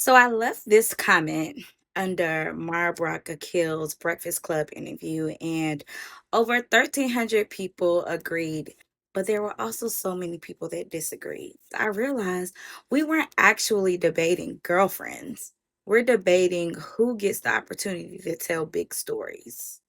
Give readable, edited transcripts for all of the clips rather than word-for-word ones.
So I left this comment under Mara Brock Akil's Breakfast Club interview, and over 1,300 people agreed, but there were also so many people that disagreed. I realized we weren't actually debating girlfriends. We're debating who gets the opportunity to tell big stories.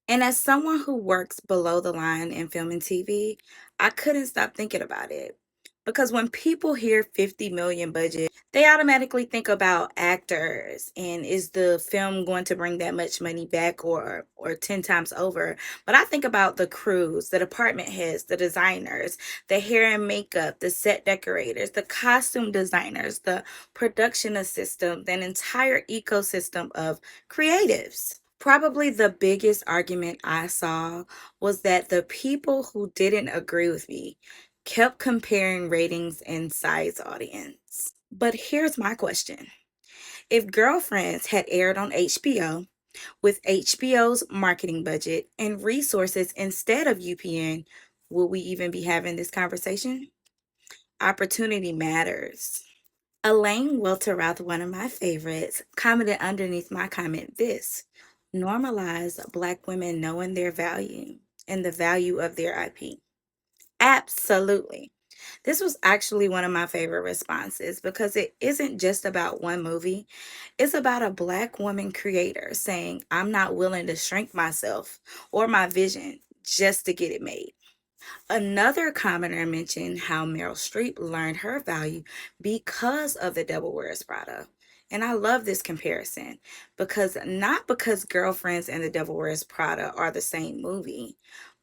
And as someone who works below the line in film and TV, I couldn't stop thinking about it. Because when people hear 50 million budget, they automatically think about actors and is the film going to bring that much money back or 10 times over? But I think about the crews, the department heads, the designers, the hair and makeup, the set decorators, the costume designers, the production assistant, an entire ecosystem of creatives. Probably the biggest argument I saw was that the people who didn't agree with me kept comparing ratings and size audience. But here's my question. If Girlfriends had aired on HBO with HBO's marketing budget and resources instead of UPN, would we even be having this conversation? Opportunity matters. Elaine Welteroth, one of my favorites, commented underneath my comment this: normalize Black women knowing their value and the value of their IP. Absolutely. This was actually one of my favorite responses because it isn't just about one movie. It's about a Black woman creator saying, I'm not willing to shrink myself or my vision just to get it made. Another commenter mentioned how Meryl Streep learned her value because of the Devil Wears Prada. And I love this comparison because not because Girlfriends and the Devil Wears Prada are the same movie,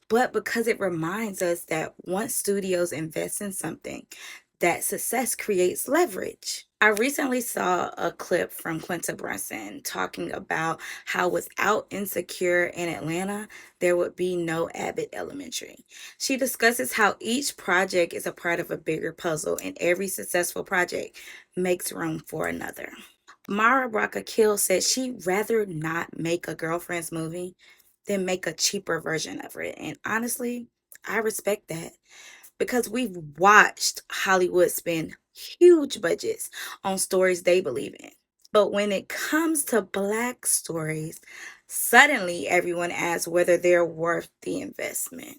but because it reminds us that once studios invest in something, that success creates leverage. I recently saw a clip from Quinta Brunson talking about how without Insecure in Atlanta, there would be no Abbott Elementary. She discusses how each project is a part of a bigger puzzle, and every successful project makes room for another. Mara Brock Akil said she'd rather not make a Girlfriends movie than make a cheaper version of it. And honestly, I respect that because we've watched Hollywood spend huge budgets on stories they believe in. But when it comes to Black stories, suddenly everyone asks whether they're worth the investment.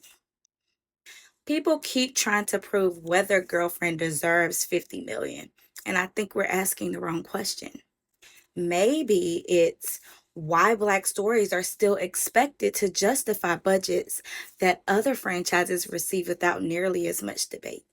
People keep trying to prove whether Girlfriend deserves 50 million, and I think we're asking the wrong question. Maybe it's why Black stories are still expected to justify budgets that other franchises receive without nearly as much debate.